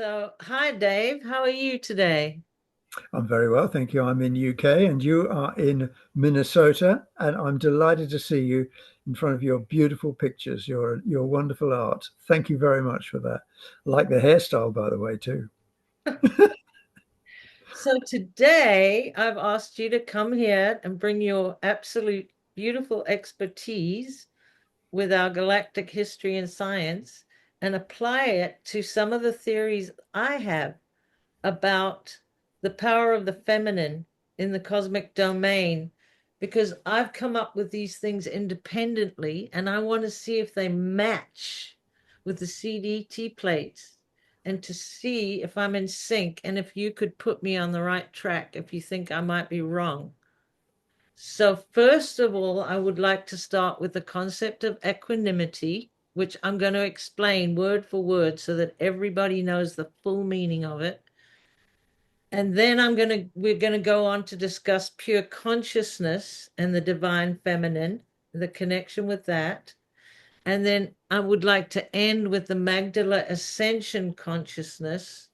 So, hi Dave, how are you today? I'm very well, thank you. I'm in UK and you are in Minnesota, and I'm delighted to see you in front of your beautiful pictures, your wonderful art. Thank you very much for that. I like the hairstyle, by the way, too. So, today I've asked you to come here and bring your absolute beautiful expertise with our galactic history and science and apply it to some of the theories I have about the power of the feminine in the cosmic domain, because I've come up with these things independently and I want to see if they match with the CDT plates and to see if I'm in sync and if you could put me on the right track if you think I might be wrong. So, first of all, I would like to start with the concept of equanimity, which I'm going to explain word for word so that everybody knows the full meaning of it. And then we're gonna go on to discuss pure consciousness and the divine feminine, the connection with that. And then I would like to end with the Magdala Ascension consciousness,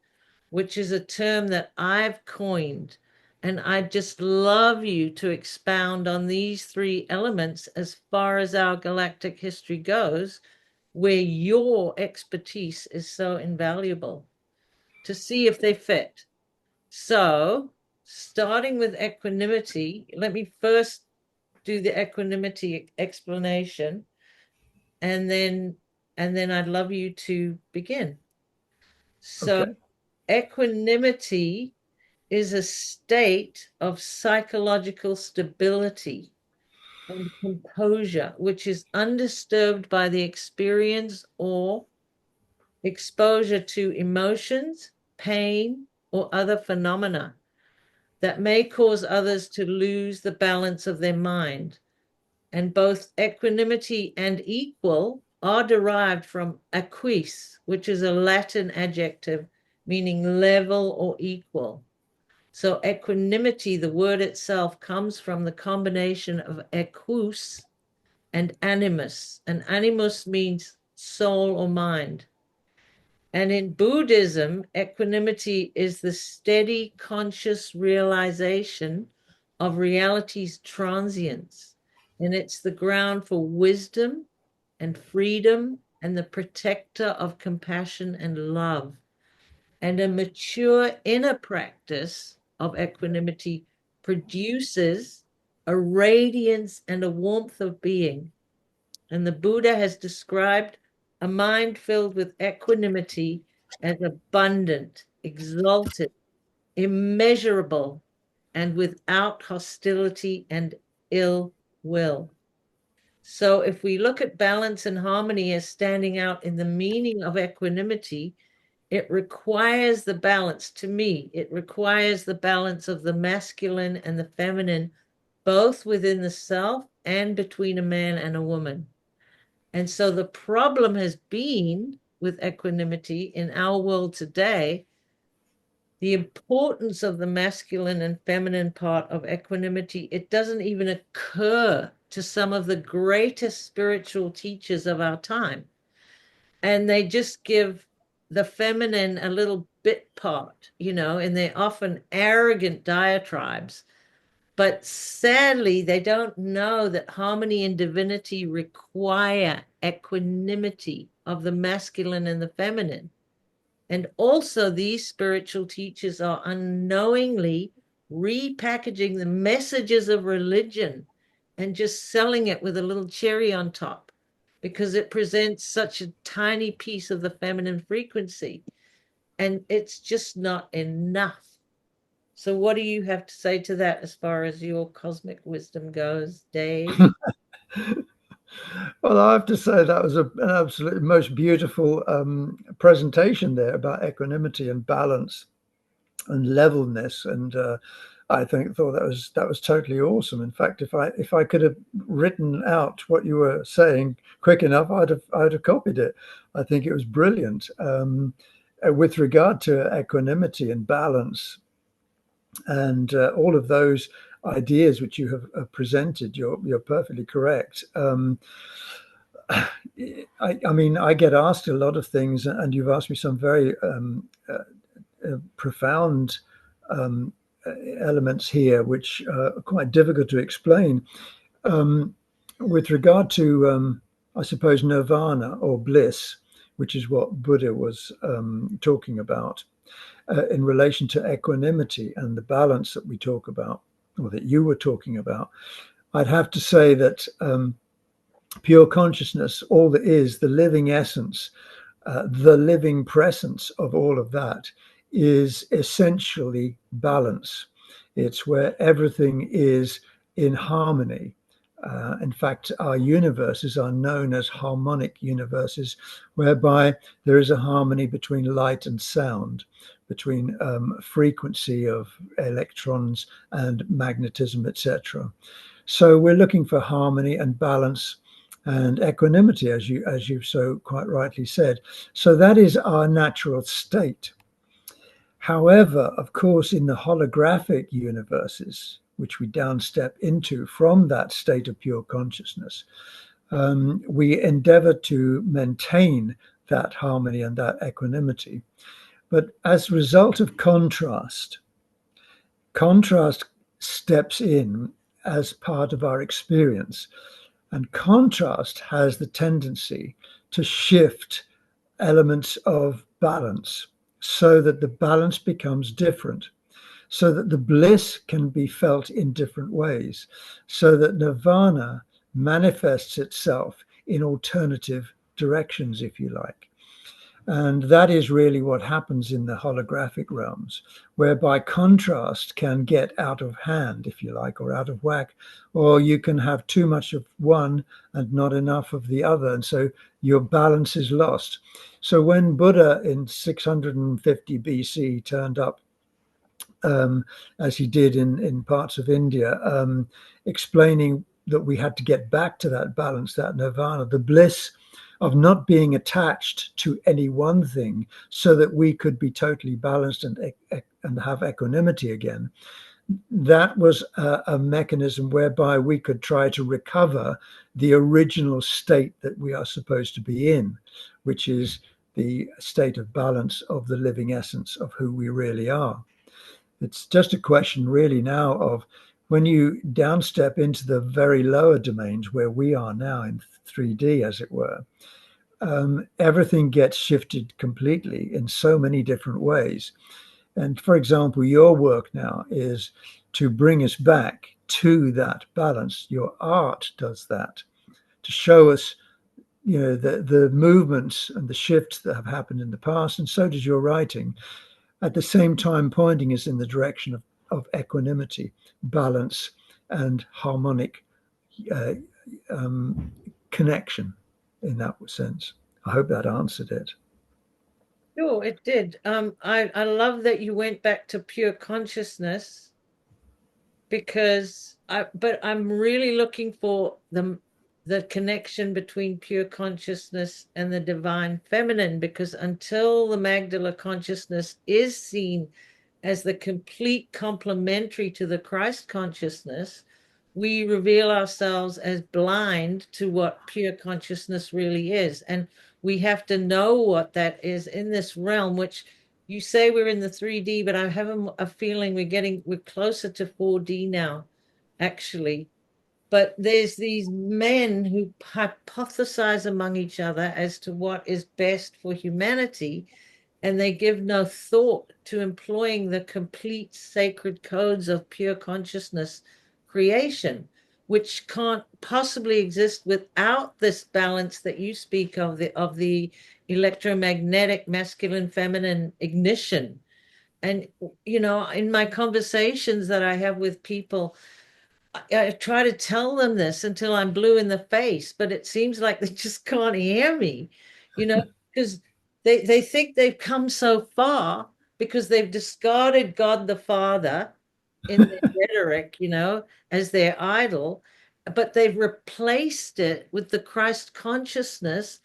which is a term that I've coined. And I'd just love you to expound on these three elements as far as our galactic history goes, where your expertise is so invaluable, to see if they fit. So, starting with equanimity, let me first do the equanimity explanation, and then I'd love you to begin. So, Okay. equanimity is a state of psychological stability and composure, which is undisturbed by the experience or exposure to emotions, pain, or other phenomena that may cause others to lose the balance of their mind. And both equanimity and equal are derived from acquis, which is a Latin adjective meaning level or equal. So, equanimity, the word itself, comes from the combination of equus and animus. And animus means soul or mind. And in Buddhism, equanimity is the steady, conscious realization of reality's transience. And it's the ground for wisdom and freedom and the protector of compassion and love. And a mature inner practice of equanimity produces a radiance and a warmth of being. And the Buddha has described a mind filled with equanimity as abundant, exalted, immeasurable, and without hostility and ill will. So, if we look at balance and harmony as standing out in the meaning of equanimity, it requires the balance, to me, it requires the balance of the masculine and the feminine, both within the self and between a man and a woman. And so the problem has been with equanimity in our world today, the importance of the masculine and feminine part of equanimity, it doesn't even occur to some of the greatest spiritual teachers of our time. And they just give the feminine a little bit part, and they're often arrogant diatribes. But sadly, they don't know that harmony and divinity require equanimity of the masculine and the feminine. And also, these spiritual teachers are unknowingly repackaging the messages of religion and just selling it with a little cherry on top because it presents such a tiny piece of the feminine frequency. And it's just not enough. So, what do you have to say to that as far as your cosmic wisdom goes, Dave? Well, I have to say that was an absolute most beautiful presentation there about equanimity and balance and levelness, and I thought that was totally awesome. In fact, if I could have written out what you were saying quick enough, I'd have copied it. I think it was brilliant. With regard to equanimity and balance and all of those ideas which you have presented, you're perfectly correct. I mean, I get asked a lot of things, and you've asked me some very profound um, elements here, which are quite difficult to explain. Um, with regard to, I suppose, nirvana or bliss, which is what Buddha was talking about in relation to equanimity and the balance that we talk about, or that you were talking about, I'd have to say that pure consciousness, all that is the living essence, the living presence of all of that, is essentially balance. It's where everything is in harmony. In fact, our universes are known as harmonic universes, whereby there is a harmony between light and sound, between frequency of electrons and magnetism, etc. So we're looking for harmony and balance and equanimity, as you've so quite rightly said. So that is our natural state. However, of course, in the holographic universes, which we downstep into from that state of pure consciousness, we endeavor to maintain that harmony and that equanimity. But as a result of contrast, contrast steps in as part of our experience. And contrast has the tendency to shift elements of balance so that the balance becomes different, so that the bliss can be felt in different ways, so that nirvana manifests itself in alternative directions, if you like. And that is really what happens in the holographic realms, whereby contrast can get out of hand, if you like, or out of whack, or you can have too much of one and not enough of the other. And so your balance is lost. So when Buddha in 650 BC turned up, as he did in parts of India, explaining that we had to get back to that balance, that nirvana, the bliss of not being attached to any one thing, so that we could be totally balanced and have equanimity again. That was a mechanism whereby we could try to recover the original state that we are supposed to be in, which is the state of balance of the living essence of who we really are. It's just a question really now of when you downstep into the very lower domains where we are now in 3D, as it were, everything gets shifted completely in so many different ways. And for example, your work now is to bring us back to that balance. Your art does that to show us, the movements and the shifts that have happened in the past, and so does your writing, at the same time pointing us in the direction of equanimity, balance, and harmonic uh, connection in that sense. I hope that answered it. Sure, it did. I love that you went back to pure consciousness because but I'm really looking for the connection between pure consciousness and the divine feminine, because until the Magdala consciousness is seen as the complete complementary to the Christ consciousness, we reveal ourselves as blind to what pure consciousness really is. And we have to know what that is in this realm, which you say we're in the 3D, but I have a feeling we're closer to 4D now, actually. But there's these men who hypothesize among each other as to what is best for humanity, and they give no thought to employing the complete sacred codes of pure consciousness creation, which can't possibly exist without this balance that you speak of, the electromagnetic masculine feminine ignition. And in my conversations that I have with people, I try to tell them this until I'm blue in the face, but it seems like they just can't hear me, because they think they've come so far because they've discarded God the Father in their rhetoric, as their idol, but they've replaced it with the Christ consciousness,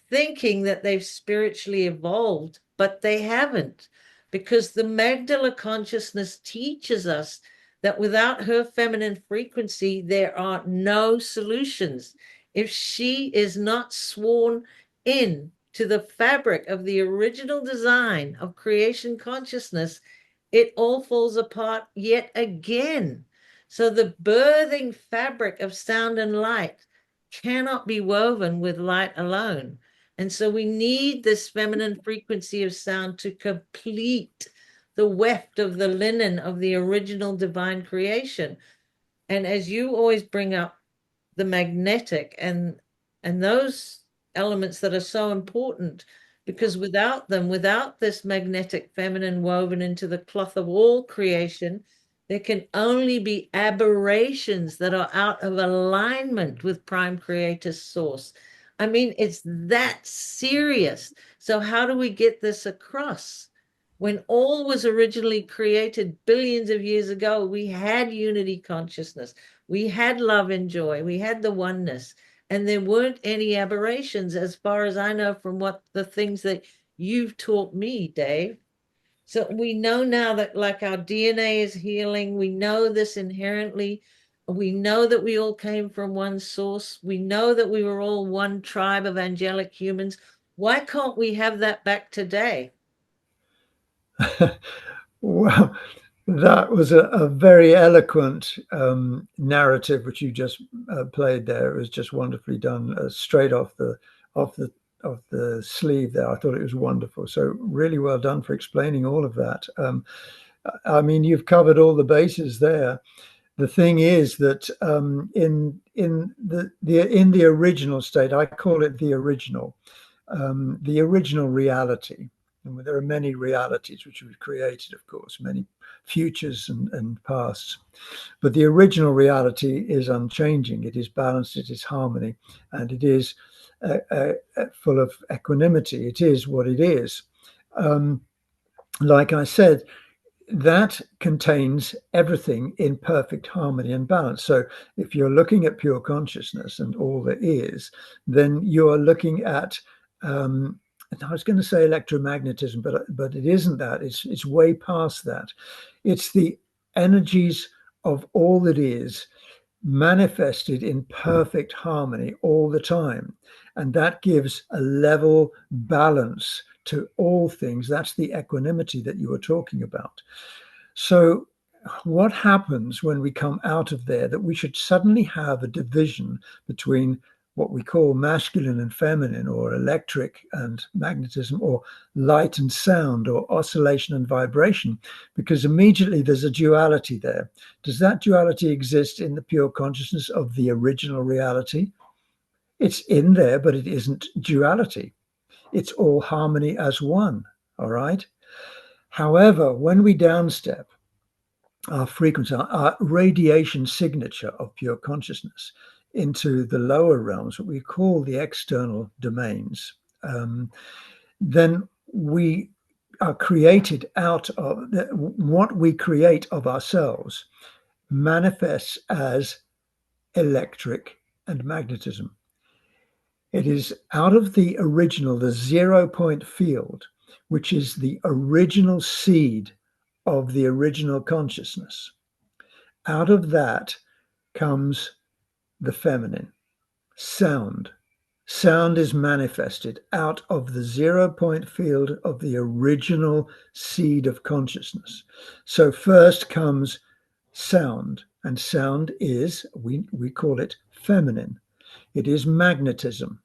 thinking that they've spiritually evolved, but they haven't, because the Magdala consciousness teaches us that without her feminine frequency, there are no solutions. if she is not sworn in to the fabric of the original design of creation consciousness, it all falls apart yet again. So the birthing fabric of sound and light cannot be woven with light alone. And so we need this feminine frequency of sound to complete the weft of the linen of the original divine creation. And as you always bring up, the magnetic and those elements that are so important, because without them, without this magnetic feminine woven into the cloth of all creation, there can only be aberrations that are out of alignment with prime creator source. I mean, it's that serious. So how do we get this across? When all was originally created billions of years ago, we had unity consciousness. We had love and joy. We had the oneness. And there weren't any aberrations, as far as I know, from what the things that you've taught me, Dave. So we know now that, like, our DNA is healing. We know this inherently. We know that we all came from one source. We know that we were all one tribe of angelic humans. Why can't we have that back today? Well, that was a very eloquent narrative which you just played there. It was just wonderfully done, straight off the off the sleeve there. I thought it was wonderful. So really well done for explaining all of that. I mean, you've covered all the bases there. The thing is that in the original state, I call it the original reality. And there are many realities which we've created, of course, many futures and pasts. But the original reality is unchanging. It is balanced, it is harmony, and it is full of equanimity. It is what it is. Like I said, that contains everything in perfect harmony and balance. So if you're looking at pure consciousness and all there is, then you're looking at I was going to say electromagnetism, but it isn't that. It's way past that. It's the energies of all that is manifested in perfect harmony all the time. And that gives a level balance to all things. That's the equanimity that you were talking about. So what happens when we come out of there, that we should suddenly have a division between what we call masculine and feminine, or electric and magnetism, or light and sound, or oscillation and vibration, because immediately there's a duality there. Does that duality exist in the pure consciousness of the original reality? It's in there, but it isn't duality. It's all harmony as one, all right? However, when we downstep, our frequency, our radiation signature of pure consciousness into the lower realms, what we call the external domains, then we are created out of what we create of ourselves manifests as electric and magnetism. It is out of the original, the 0 point field, which is the original seed of the original consciousness. Out of that comes the feminine, sound. Sound is manifested out of the 0 point field of the original seed of consciousness. So first comes sound, and sound is, we call it feminine. It is magnetism.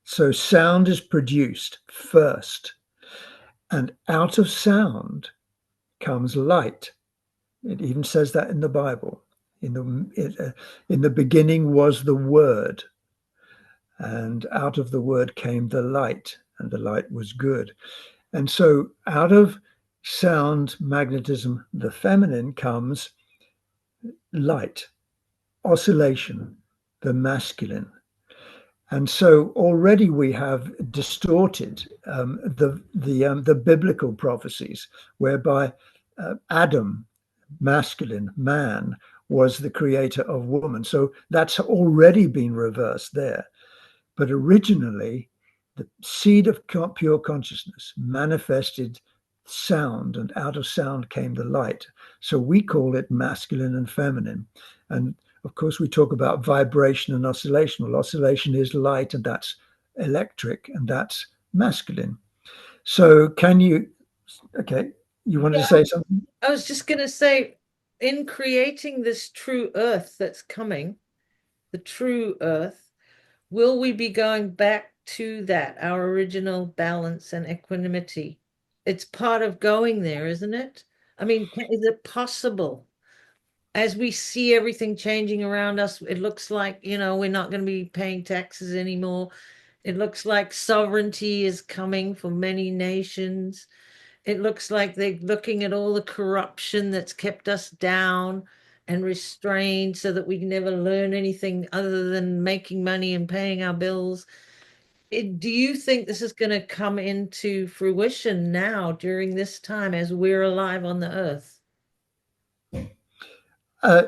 So sound is produced first, and out of sound comes light. It even says that in the Bible. In the beginning was the Word, and out of the Word came the light, and the light was good. And so out of sound, magnetism, the feminine, comes light, oscillation, the masculine. And so already we have distorted the biblical prophecies, whereby Adam, masculine man, was the creator of woman. So that's already been reversed there. But originally, the seed of pure consciousness manifested sound, and out of sound came the light. So we call it masculine and feminine. And Of course, we talk about vibration and oscillation. Well, oscillation is light, and that's electric, and that's masculine. So can you, okay, you wanted to Yeah, say something? I was just going to say, in creating this true earth that's coming, the true earth, will we be going back to that, our original balance and equanimity? It's part of going there, isn't it? I mean, is it possible? As we see everything changing around us, it looks like, we're not going to be paying taxes anymore. It looks like sovereignty is coming for many nations. It looks like they're looking at all the corruption that's kept us down and restrained so that we can never learn anything other than making money and paying our bills. Do you think this is going to come into fruition now during this time as we're alive on the earth? Uh,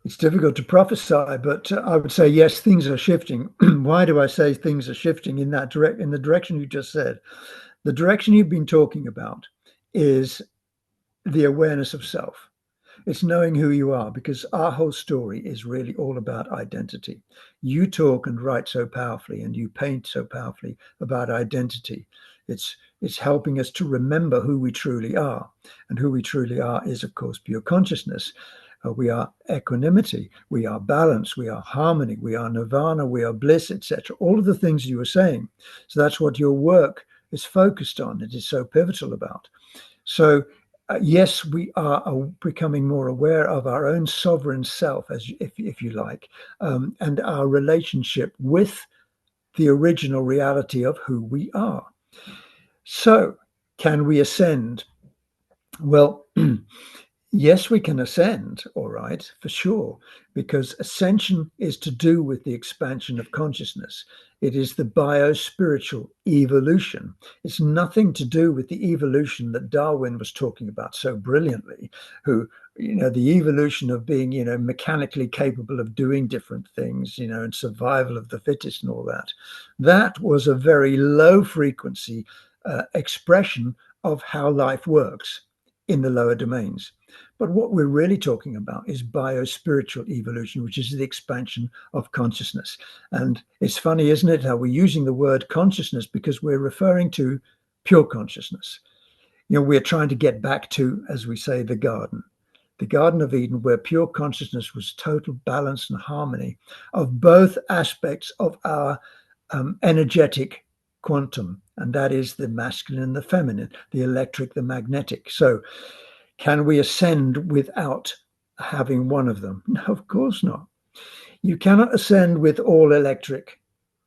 it's difficult to prophesy, but I would say yes, things are shifting. Why do I say things are shifting in the direction you just said? The direction you've been talking about is the awareness of self. It's knowing who you are, because our whole story is really all about identity. You talk and write so powerfully, and you paint so powerfully about identity. It's helping us to remember who we truly are. And who we truly are is, of course, pure consciousness. We are equanimity, we are balance, we are harmony, we are nirvana, we are bliss, etc. All of the things you were saying. So that's what your work is focused on. It is so pivotal about. So yes, we are becoming more aware of our own sovereign self, as if you like, and our relationship with the original reality of who we are. So, can we ascend? Well, yes, we can ascend, all right, for sure, because ascension is to do with the expansion of consciousness. It is the bio-spiritual evolution. It's nothing to do with the evolution that Darwin was talking about so brilliantly, who, the evolution of being, mechanically capable of doing different things, and survival of the fittest and all that. That was a very low frequency expression of how life works in the lower domains. But what we're really talking about is bio-spiritual evolution, which is the expansion of consciousness. And it's funny, isn't it, how we're using the word consciousness because we're referring to pure consciousness. We're trying to get back to, as we say, the Garden of Eden, where pure consciousness was total balance and harmony of both aspects of our energetic quantum. And that is the masculine and the feminine, the electric, the magnetic. So can we ascend without having one of them? No, of course not. You cannot ascend with all electric.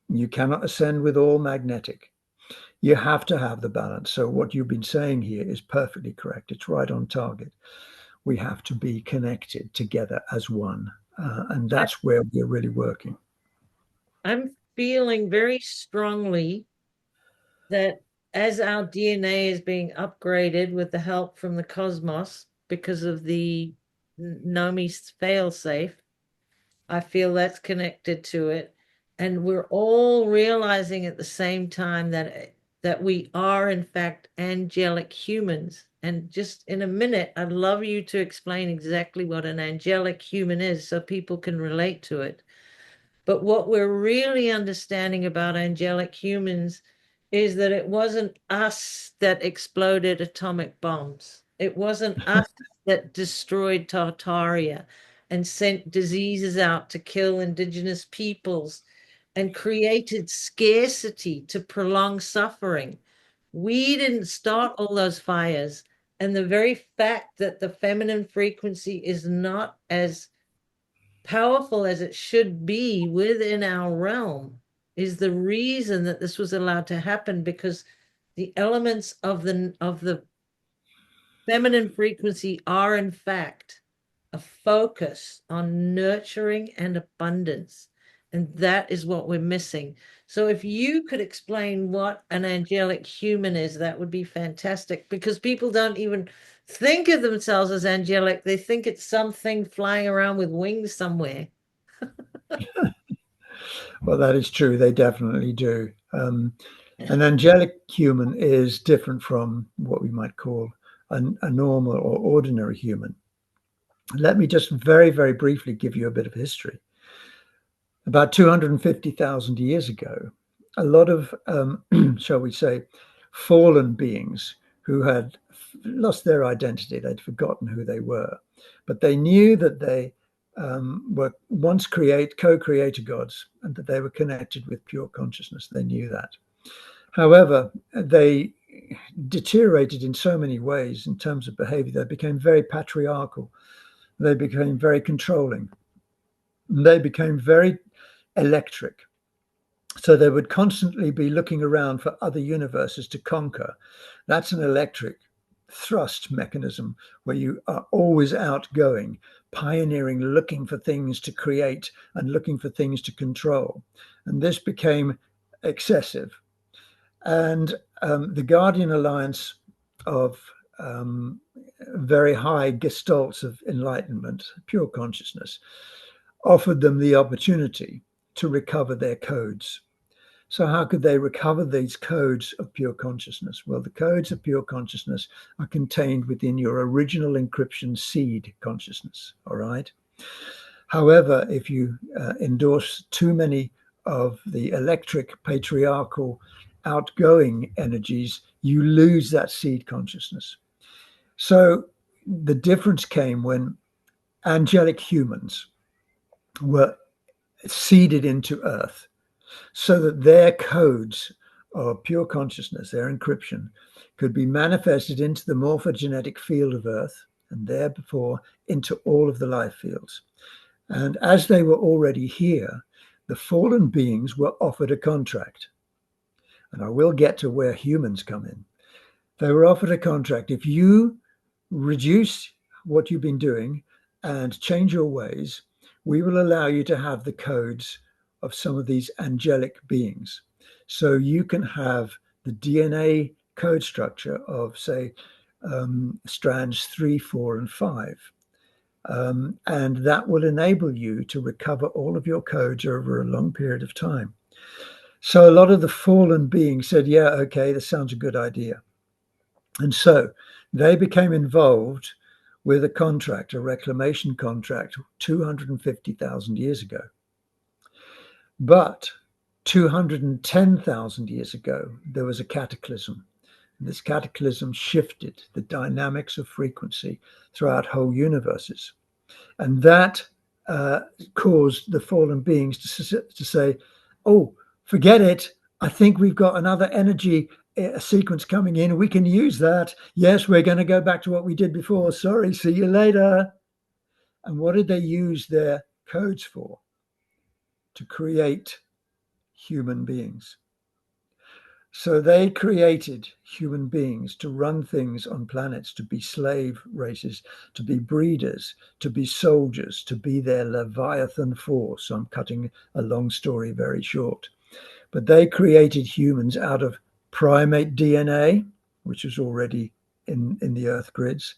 You cannot ascend with all magnetic. You have to have the balance. So what you've been saying here is perfectly correct. It's right on target. We have to be connected together as one. And that's where we're really working. I'm feeling very strongly that as our DNA is being upgraded with the help from the cosmos because of the Nomi's failsafe, I feel that's connected to it. And we're all realizing at the same time that we are in fact angelic humans. And just in a minute, I'd love you to explain exactly what an angelic human is so people can relate to it. But what we're really understanding about angelic humans is that it wasn't us that exploded atomic bombs. It wasn't us that destroyed Tartaria and sent diseases out to kill indigenous peoples and created scarcity to prolong suffering. We didn't start all those fires. And the very fact that the feminine frequency is not as powerful as it should be within our realm is the reason that this was allowed to happen, because the elements of the feminine frequency are in fact a focus on nurturing and abundance, and that is what we're missing. So if you could explain what an angelic human is, that would be fantastic, because people don't even think of themselves as angelic. They think it's something flying around with wings somewhere. Well, that is true. They definitely do. An angelic human is different from what we might call a normal or ordinary human. Let me just very, very briefly give you a bit of history. About 250,000 years ago, a lot of, shall we say, fallen beings who had lost their identity, they'd forgotten who they were, but they knew that they were once co-creator gods and that they were connected with pure consciousness. They knew that. However, they deteriorated in so many ways in terms of behavior. They became very patriarchal. They became very controlling. They became very electric. So they would constantly be looking around for other universes to conquer. That's an electric thrust mechanism where you are always outgoing, pioneering, looking for things to create and looking for things to control. And this became excessive. And the Guardian Alliance of very high gestalts of enlightenment, pure consciousness, offered them the opportunity to recover their codes. So how could they recover these codes of pure consciousness? Well, the codes of pure consciousness are contained within your original encryption seed consciousness, all right? However, if you endorse too many of the electric, patriarchal, outgoing energies, you lose that seed consciousness. So the difference came when angelic humans were seeded into Earth so that their codes of pure consciousness, their encryption, could be manifested into the morphogenetic field of Earth and therefore into all of the life fields. And as they were already here, the fallen beings were offered a contract. And I will get to where humans come in. They were offered a contract. If you reduce what you've been doing and change your ways, we will allow you to have the codes of some of these angelic beings. So you can have the DNA code structure of, say, strands 3, 4, and 5. And that will enable you to recover all of your codes over a long period of time. So a lot of the fallen beings said, yeah, okay, this sounds a good idea. And so they became involved with a contract, a reclamation contract, 250,000 years ago. But 210,000 years ago, there was a cataclysm. And this cataclysm shifted the dynamics of frequency throughout whole universes. And that caused the fallen beings to say, oh, forget it. I think we've got another energy sequence coming in. We can use that. Yes, we're going to go back to what we did before. Sorry, see you later. And what did they use their codes for? To create human beings. So they created human beings to run things on planets, to be slave races, to be breeders, to be soldiers, to be their Leviathan force. I'm cutting a long story very short. But they created humans out of primate DNA, which was already in the Earth grids,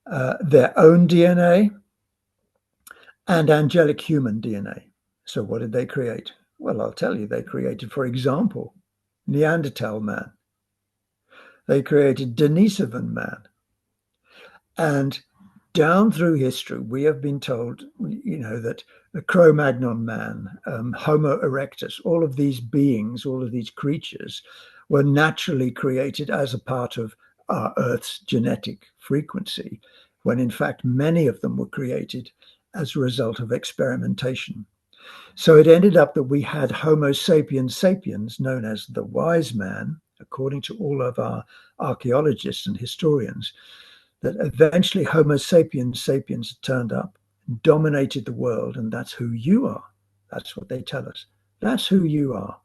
their own DNA, and angelic human DNA. So what did they create? Well, I'll tell you, they created, for example, Neanderthal man. They created Denisovan man. And down through history, we have been told, that the Cro-Magnon man, Homo erectus, all of these beings, all of these creatures were naturally created as a part of our Earth's genetic frequency, when in fact many of them were created as a result of experimentation. So it ended up that we had Homo sapiens sapiens, known as the wise man, according to all of our archaeologists and historians, that eventually Homo sapiens sapiens turned up, dominated the world, and that's who you are. That's what they tell us. That's who you are.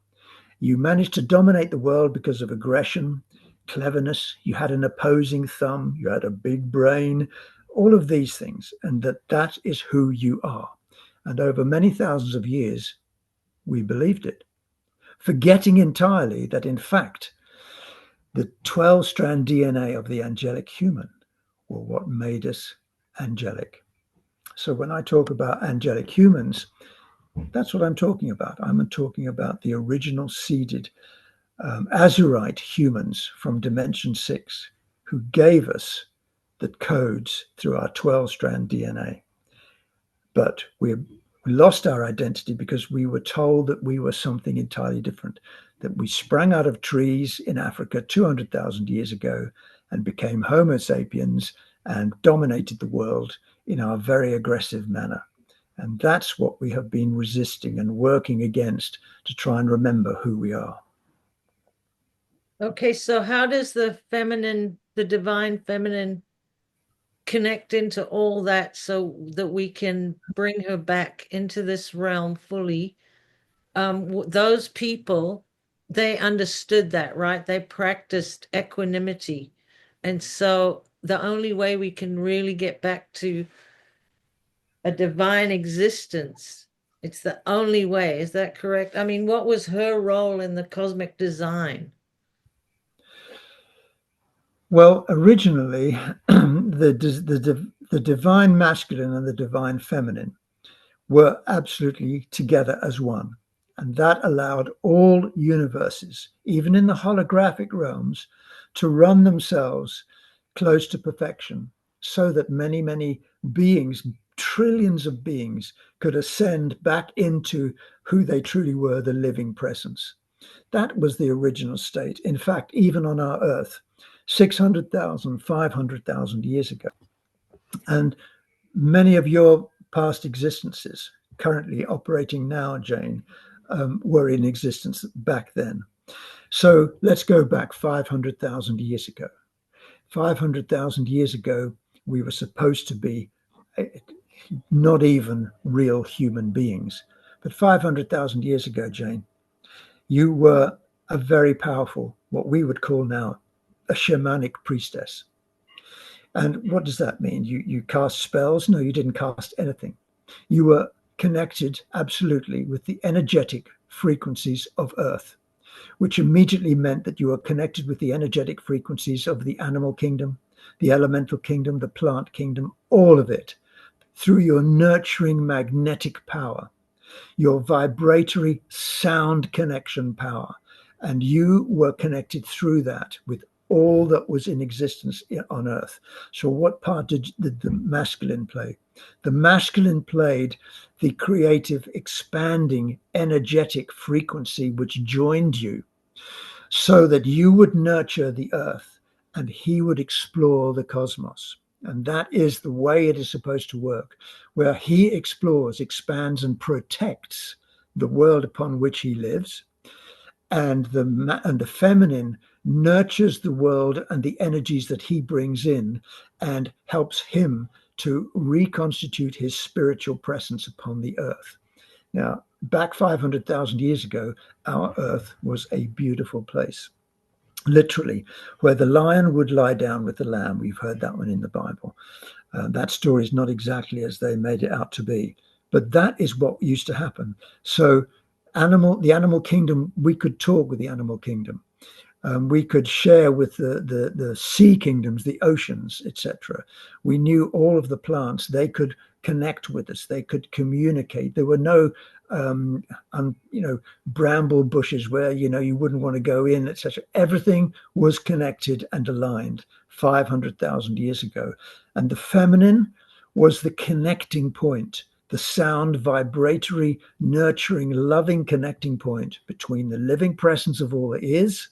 You managed to dominate the world because of aggression, cleverness, you had an opposing thumb, you had a big brain, all of these things, and that is who you are. And over many thousands of years, we believed it, forgetting entirely that, in fact, the 12-strand DNA of the angelic human were what made us angelic. So when I talk about angelic humans, that's what I'm talking about. I'm talking about the original seeded Azurite humans from Dimension 6 who gave us that codes through our 12-strand DNA. But we lost our identity because we were told that we were something entirely different, that we sprang out of trees in Africa 200,000 years ago and became Homo sapiens and dominated the world in our very aggressive manner. And that's what we have been resisting and working against to try and remember who we are. Okay, so how does the feminine, the divine feminine, connect into all that so that we can bring her back into this realm fully? Those people, they understood that, right? They practiced equanimity. And so the only way we can really get back to a divine existence, it's the only way. Is that correct? I mean, what was her role in the cosmic design? Well, originally, the divine masculine and the divine feminine were absolutely together as one. And that allowed all universes, even in the holographic realms, to run themselves close to perfection so that many, many beings, trillions of beings, could ascend back into who they truly were, the living presence. That was the original state. In fact, even on our Earth, 600,000, 500,000 years ago. And many of your past existences, currently operating now, Jane, were in existence back then. So let's go back 500,000 years ago. 500,000 years ago, we were supposed to be not even real human beings. But 500,000 years ago, Jane, you were a very powerful, what we would call now, a shamanic priestess. And what does that mean? You cast spells? No, you didn't cast anything. You were connected absolutely with the energetic frequencies of Earth, which immediately meant that you were connected with the energetic frequencies of the animal kingdom, the elemental kingdom, the plant kingdom, all of it, through your nurturing magnetic power, your vibratory sound connection power. And you were connected through that with all that was in existence on Earth. So what part did the masculine play? The masculine played the creative, expanding, energetic frequency which joined you so that you would nurture the Earth and he would explore the cosmos. And that is the way it is supposed to work, where he explores, expands, and protects the world upon which he lives. And the feminine nurtures the world and the energies that he brings in and helps him to reconstitute his spiritual presence upon the earth. Now, back 500,000 years ago, our earth was a beautiful place. Literally, where the lion would lie down with the lamb. We've heard that one in the Bible. That story is not exactly as they made it out to be, but that is what used to happen. So the animal kingdom, we could talk with the animal kingdom. We could share with the sea kingdoms, the oceans, etc. We knew all of the plants. They could connect with us. They could communicate. There were no, bramble bushes where, you wouldn't want to go in, etc. Everything was connected and aligned 500,000 years ago. And the feminine was the connecting point, the sound, vibratory, nurturing, loving connecting point between the living presence of all that is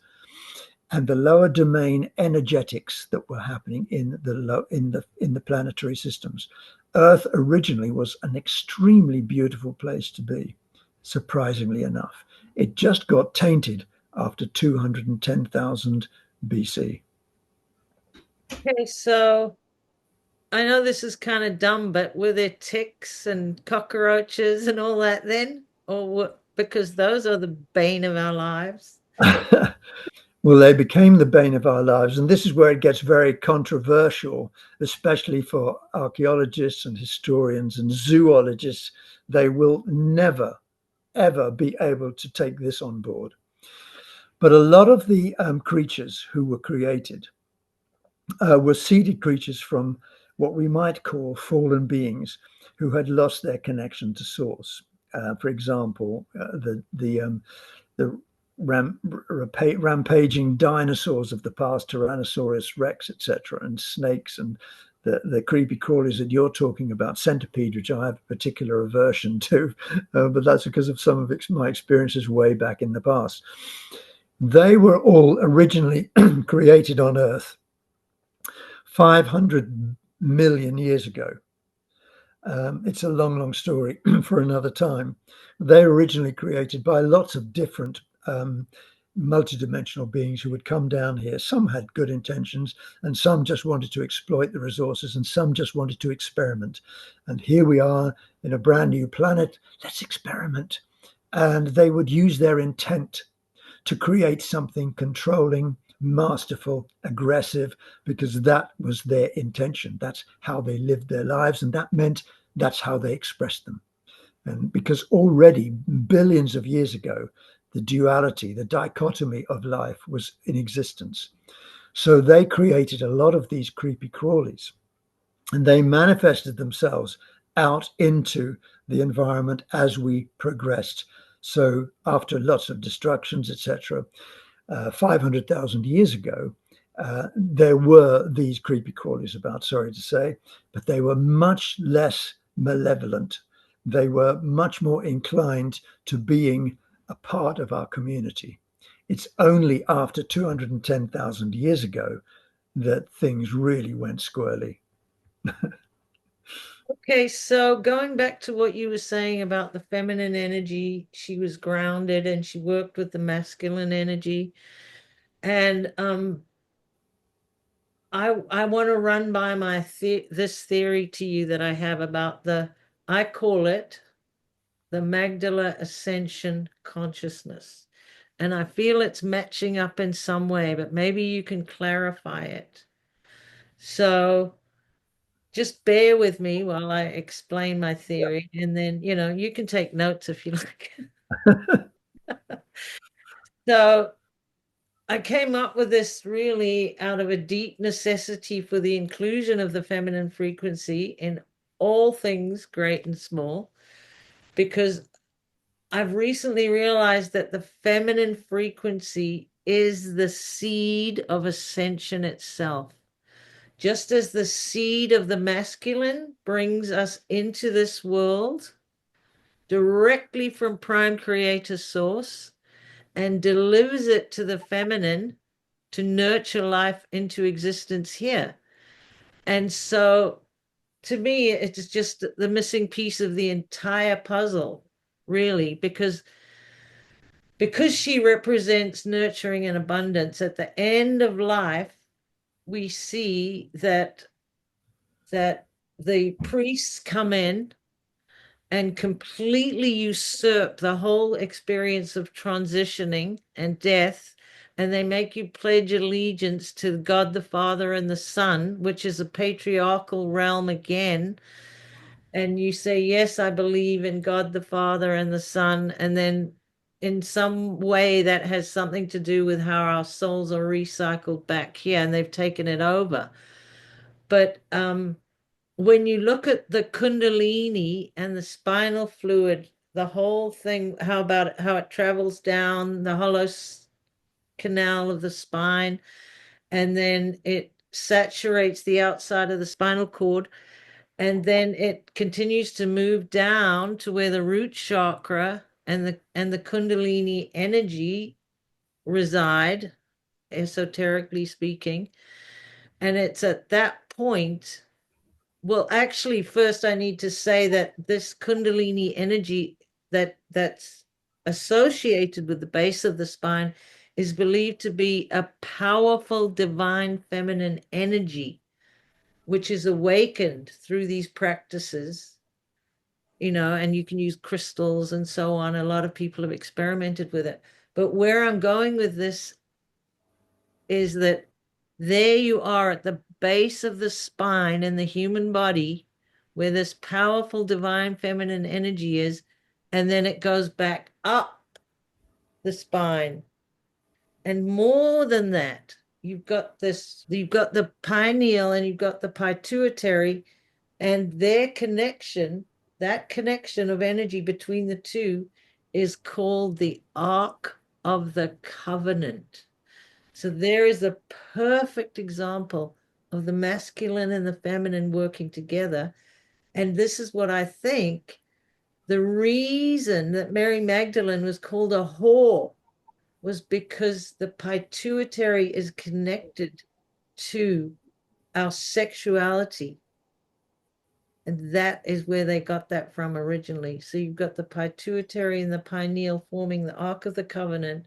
and the lower domain energetics that were happening in the planetary systems. Earth originally was an extremely beautiful place to be, surprisingly enough. It just got tainted after 210,000 BC. Okay, so I know this is kind of dumb, but were there ticks and cockroaches and all that then? Or what? Because those are the bane of our lives. Well, they became the bane of our lives. And this is where it gets very controversial, especially for archaeologists and historians and zoologists. They will never, ever be able to take this on board. But a lot of the creatures who were created were seeded creatures from what we might call fallen beings who had lost their connection to source. For example, the rampaging dinosaurs of the past, Tyrannosaurus Rex, etc., and snakes and the creepy crawlies that you're talking about, centipede, which I have a particular aversion to, but that's because of some of my experiences way back in the past. They were all originally created on Earth 500 million years ago. It's a long, long story for another time. They were originally created by lots of different multidimensional beings who would come down here. Some had good intentions, and some just wanted to exploit the resources, and some just wanted to experiment. And here we are in a brand new planet. Let's experiment. And they would use their intent to create something controlling, masterful, aggressive, because that was their intention. That's how they lived their lives, and that meant that's how they expressed them. And because already billions of years ago, the duality, the dichotomy of life was in existence. So they created a lot of these creepy crawlies, and they manifested themselves out into the environment as we progressed. So after lots of destructions, etc., 500,000 years ago, there were these creepy crawlies about, sorry to say, but they were much less malevolent. They were much more inclined to being a part of our community. It's only after 210,000 years ago that things really went squirrely. Okay, so going back to what you were saying about the feminine energy, she was grounded and she worked with the masculine energy. And I want to run by this theory to you that I have about I call it the Magdala Ascension consciousness. And I feel it's matching up in some way, but maybe you can clarify it. So just bear with me while I explain my theory, and then, you can take notes if you like. So I came up with this really out of a deep necessity for the inclusion of the feminine frequency in all things great and small, because I've recently realized that the feminine frequency is the seed of ascension itself. Just as the seed of the masculine brings us into this world directly from prime creator source and delivers it to the feminine to nurture life into existence here. And so to me, it's just the missing piece of the entire puzzle, really, because she represents nurturing and abundance. At the end of life, we see that the priests come in and completely usurp the whole experience of transitioning and death. And they make you pledge allegiance to God the Father and the Son, which is a patriarchal realm again. And you say, yes, I believe in God the Father and the Son. And then in some way that has something to do with how our souls are recycled back here, and they've taken it over. But when you look at the Kundalini and the spinal fluid, the whole thing, how it travels down the hollow canal of the spine, and then it saturates the outside of the spinal cord, and then it continues to move down to where the root chakra and the Kundalini energy reside, esoterically speaking. And it's at that point. Well, actually, first I need to say that this Kundalini energy that's associated with the base of the spine is believed to be a powerful divine feminine energy, which is awakened through these practices, and you can use crystals and so on. A lot of people have experimented with it. But where I'm going with this is that there you are at the base of the spine in the human body where this powerful divine feminine energy is, and then it goes back up the spine. And more than that, you've got the pineal and you've got the pituitary, and that connection of energy between the two is called the arc of the covenant. So there is a perfect example of the masculine and the feminine working together. And this is what I think the reason that Mary Magdalene was called a whore was because the pituitary is connected to our sexuality. And that is where they got that from originally. So you've got the pituitary and the pineal forming the Ark of the Covenant,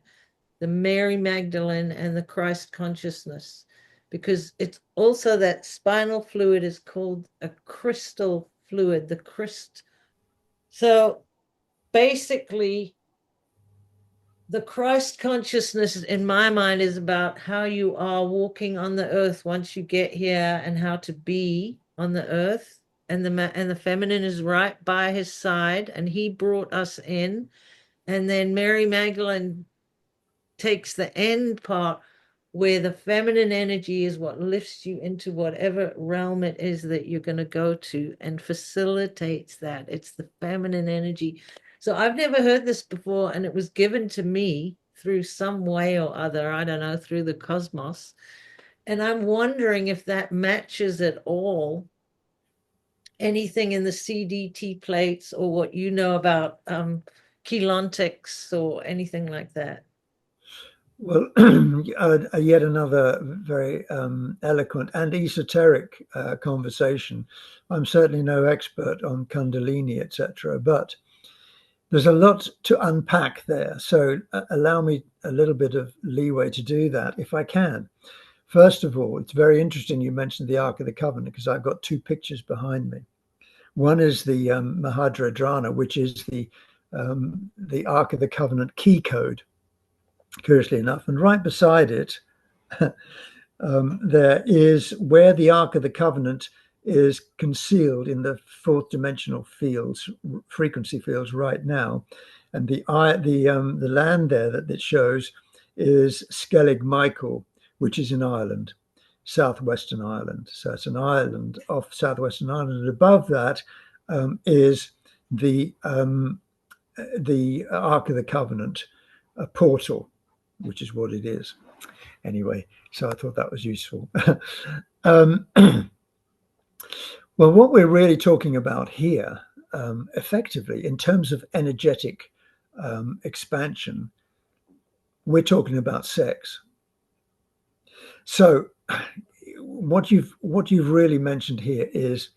the Mary Magdalene, and the Christ consciousness. Because it's also that spinal fluid is called a crystal fluid, the Christ. So basically, the Christ consciousness, in my mind, is about how you are walking on the earth once you get here and how to be on the earth. And the feminine is right by his side, and he brought us in. And then Mary Magdalene takes the end part where the feminine energy is what lifts you into whatever realm it is that you're going to go to and facilitates that. It's the feminine energy. So I've never heard this before, and it was given to me through some way or other, I don't know, through the cosmos. And I'm wondering if that matches at all anything in the CDT plates or what you know about chelontics or anything like that. Well, yet another very eloquent and esoteric conversation. I'm certainly no expert on Kundalini, etc., but there's a lot to unpack there. So allow me a little bit of leeway to do that if I can. First of all, it's very interesting you mentioned the Ark of the Covenant because I've got two pictures behind me. One is the Mahadradhrana, which is the Ark of the Covenant key code, curiously enough. And right beside it, there is where the Ark of the Covenant is concealed in the fourth dimensional fields, frequency fields right now. And the land there that it shows is Skellig Michael, which is in Ireland, southwestern Ireland. So it's an island off southwestern Ireland. And above that is the Ark of the Covenant, a portal, which is what it is. Anyway, so I thought that was useful. Well, what we're really talking about here, effectively, in terms of energetic expansion, we're talking about sex. So what you've really mentioned here is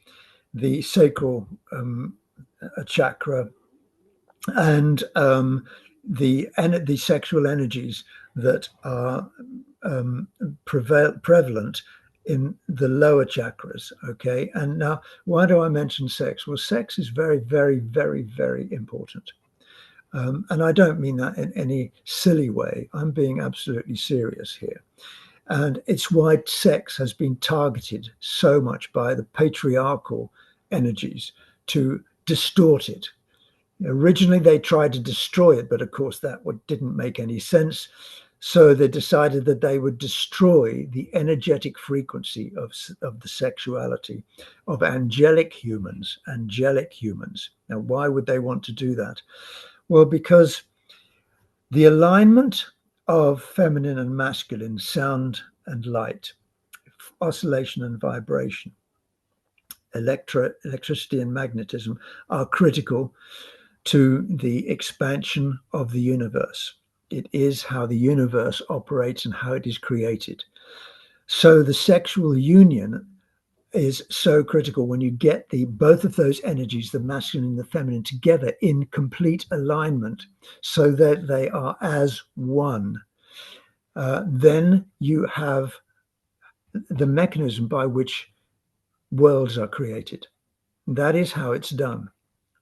the sacral chakra and the sexual energies that are prevalent in the lower chakras. Okay, and now why do I mention sex? Well, sex is very, very, very, very important. And I don't mean that in any silly way. I'm being absolutely serious here. And it's why sex has been targeted so much by the patriarchal energies to distort it. Originally, they tried to destroy it, but of course that didn't make any sense. So they decided that they would destroy the energetic frequency of the sexuality of angelic humans. Now, why would they want to do that? Well, because the alignment of feminine and masculine, sound and light, oscillation and vibration, electricity and magnetism are critical to the expansion of the universe. It is how the universe operates and how it is created. So the sexual union is so critical when you get both of those energies, the masculine and the feminine, together in complete alignment so that they are as one. Then you have the mechanism by which worlds are created. That is how it's done.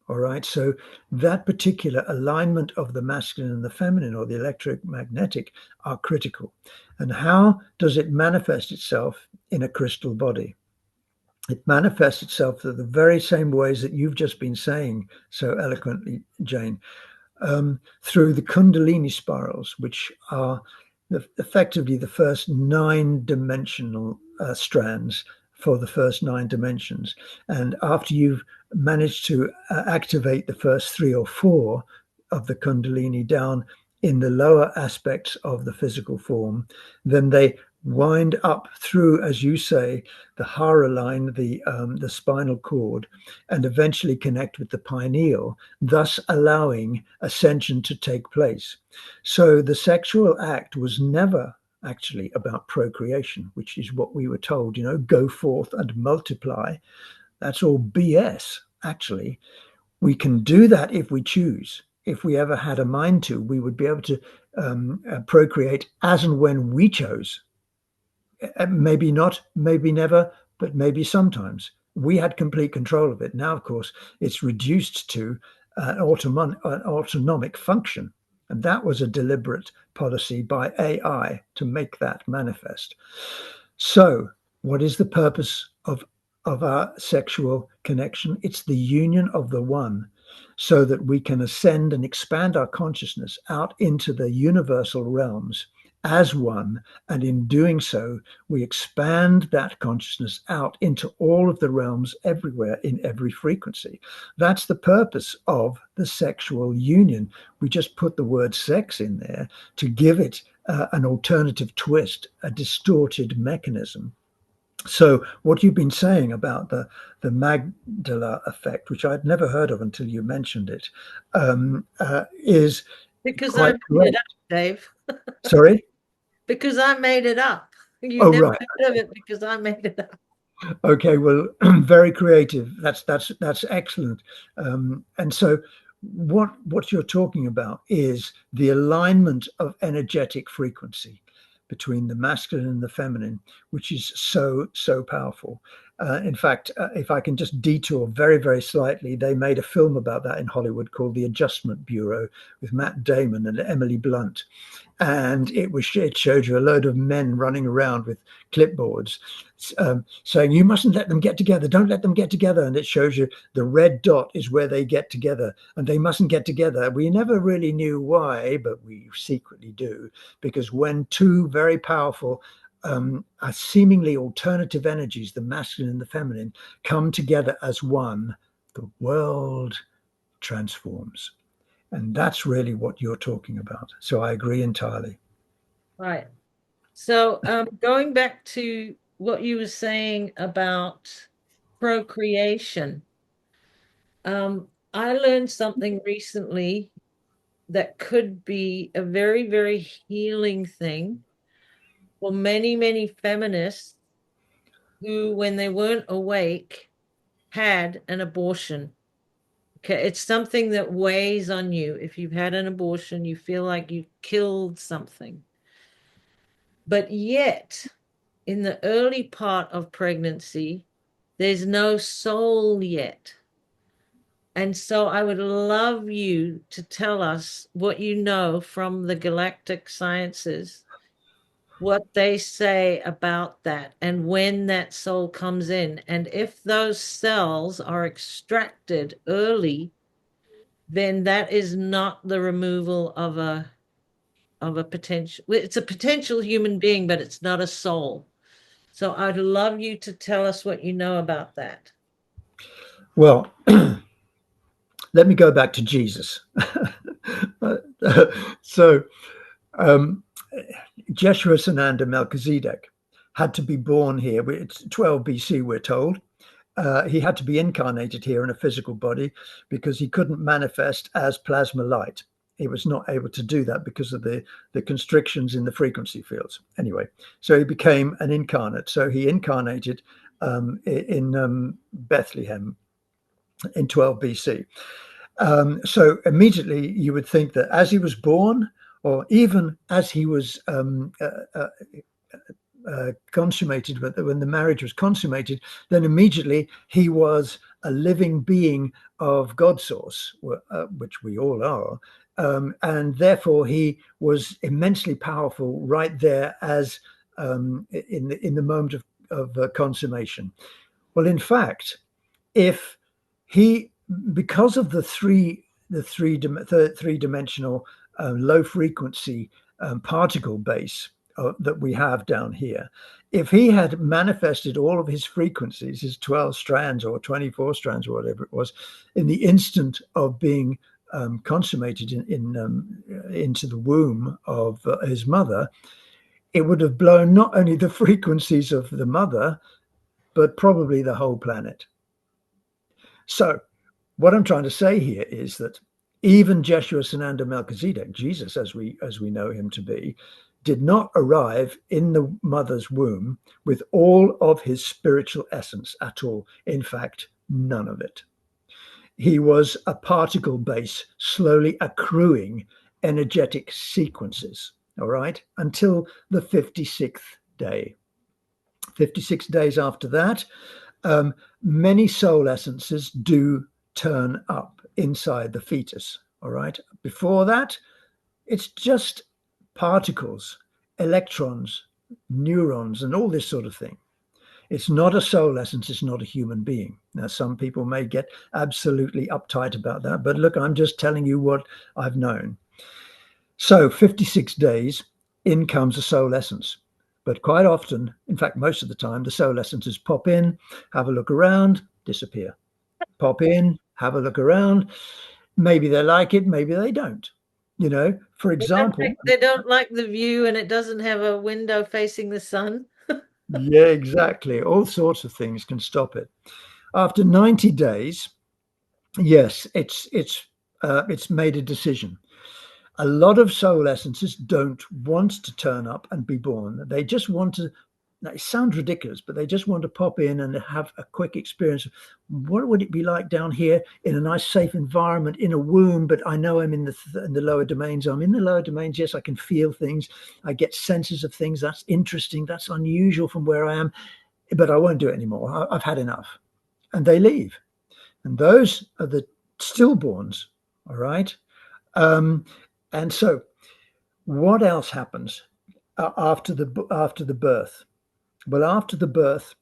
All right. So that particular alignment of the masculine and the feminine, or the electromagnetic, are critical. And how does it manifest itself in a crystal body? It manifests itself through the very same ways that you've just been saying so eloquently, Jane, through the Kundalini spirals, which are effectively the first 9-dimensional strands for the first 9 dimensions. And after you've managed to activate the first 3 or 4 of the Kundalini down in the lower aspects of the physical form, then they wind up through, as you say, the hara line, the spinal cord, and eventually connect with the pineal, thus allowing ascension to take place. So the sexual act was never actually about procreation, which is what we were told, go forth and multiply. That's all BS, actually. We can do that if we choose. If we ever had a mind to, we would be able to procreate as and when we chose. Maybe not, maybe never, but maybe sometimes. We had complete control of it. Now, of course, it's reduced to an autonomic function. And that was a deliberate policy by AI to make that manifest. So, what is the purpose of our sexual connection? It's the union of the one, so that we can ascend and expand our consciousness out into the universal realms as one. And in doing so, we expand that consciousness out into all of the realms everywhere in every frequency. That's the purpose of the sexual union. We just put the word sex in there to give it an alternative twist, a distorted mechanism. So what you've been saying about the Magdala effect, which I'd never heard of until you mentioned it, is Because I quite made it correct. up, Dave. Sorry? Because I made it up. You Oh, never right. heard of it because I made it up. Okay, well, very creative. That's excellent. And so what you're talking about is the alignment of energetic frequency between the masculine and the feminine, which is so powerful. In fact, if I can just detour very, very slightly, they made a film about that in Hollywood called The Adjustment Bureau with Matt Damon and Emily Blunt. And it showed you a load of men running around with clipboards saying, you mustn't let them get together, don't let them get together. And it shows you the red dot is where they get together, and they mustn't get together. We never really knew why, but we secretly do, because when two very powerful seemingly alternative energies, the masculine and the feminine, come together as one, the world transforms. And that's really what you're talking about. So I agree entirely. Right. So, going back to what you were saying about procreation, I learned something recently that could be a very, very healing thing for many, many feminists who, when they weren't awake, had an abortion. Okay, it's something that weighs on you. If you've had an abortion, you feel like you killed something. But yet, in the early part of pregnancy, there's no soul yet. And so I would love you to tell us what you know from the galactic sciences, what they say about that, and when that soul comes in. And if those cells are extracted early, then that is not the removal of a potential. It's a potential human being, but it's not a soul. So I'd love you to tell us what you know about that. Well, let me go back to Jesus. So, um, Jeshua Sananda Melchizedek had to be born here. It's 12 BC, we're told. He had to be incarnated here in a physical body because he couldn't manifest as plasma light. He was not able to do that because of the constrictions in the frequency fields. Anyway, so he became an incarnate. So he incarnated in Bethlehem in 12 BC. So immediately you would think that as he was born, or even as he was consummated, when the marriage was consummated, then immediately he was a living being of God source, which we all are. And therefore he was immensely powerful right there as in the moment of consummation. Well, in fact, if he, because of the three-dimensional low frequency particle base that we have down here, if he had manifested all of his frequencies, his 12 strands or 24 strands or whatever it was, in the instant of being consummated into the womb of his mother, it would have blown not only the frequencies of the mother, but probably the whole planet. So what I'm trying to say here is that even Jeshua Sananda Melchizedek, Jesus as we know him to be, did not arrive in the mother's womb with all of his spiritual essence at all. In fact, none of it. He was a particle base slowly accruing energetic sequences, all right, until the 56th day. 56 days after that, many soul essences do turn up inside the fetus, all right? Before that, it's just particles, electrons, neurons, and all this sort of thing. It's not a soul essence. It's not a human being. Now, some people may get absolutely uptight about that, but look, I'm just telling you what I've known. So 56 days, in comes a soul essence. But quite often, in fact, most of the time, the soul essences pop in, have a look around, disappear. Pop in, have a look around. Maybe they like it, maybe they don't. You know, for example, They don't like the view and it doesn't have a window facing the sun. yeah, exactly. All sorts of things can stop it. After 90 days, yes, it's made a decision. A lot of soul essences don't want to turn up and be born. They just want to. Now, it sounds ridiculous, but they just want to pop in and have a quick experience. What would it be like down here in a nice, safe environment in a womb? But I know I'm in the lower domains. I'm in the lower domains. Yes, I can feel things. I get senses of things. That's interesting. That's unusual from where I am. But I won't do it anymore. I've had enough. And they leave. And those are the stillborns. All right. And so, what else happens after the birth? Well, after the birth,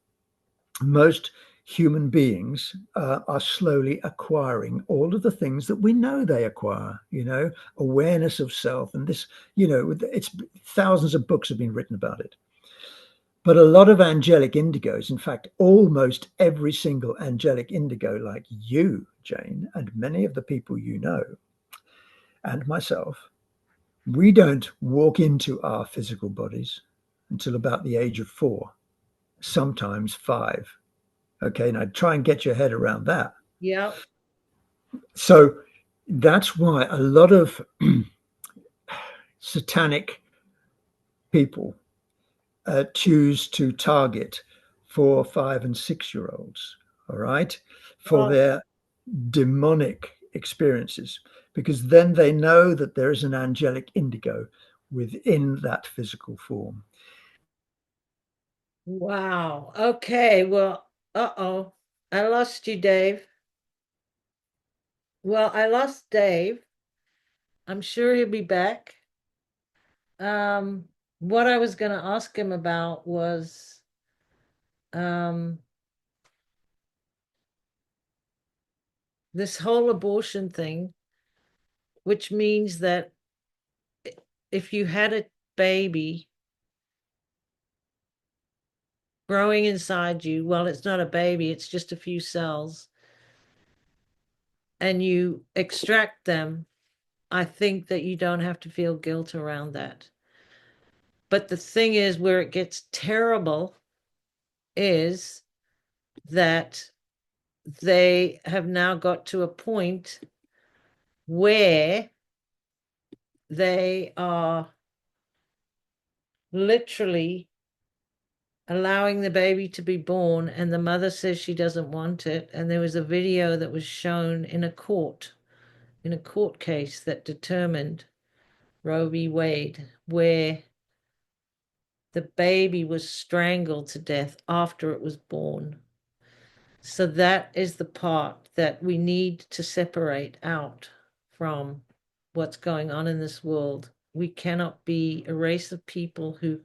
most human beings are slowly acquiring all of the things that we know they acquire. You know, awareness of self, and this. You know, it's thousands of books have been written about it. But a lot of angelic indigos, in fact, almost every single angelic indigo, like you, Jane, and many of the people you know, and myself, we don't walk into our physical bodies until about the age of 4, sometimes 5. Okay, now try and get your head around that. Yeah. So that's why a lot of satanic people choose to target 4, 5, and 6-year-olds, all right, for Oh, their demonic experiences, because then they know that there is an angelic indigo within that physical form. wow. Okay. Well, uh-oh. I lost you, Dave. Well, I lost Dave. I'm sure he'll be back. What I was going to ask him about was um, this whole abortion thing, which means that if you had a baby growing inside you, well, it's not a baby, it's just a few cells, and you extract them, I think that you don't have to feel guilt around that. But the thing is, where it gets terrible is that they have now got to a point where they are literally allowing the baby to be born, and the mother says she doesn't want it. And there was a video that was shown in a court case that determined Roe v. Wade, where the baby was strangled to death after it was born. So that is the part that we need to separate out from what's going on in this world. We cannot be a race of people who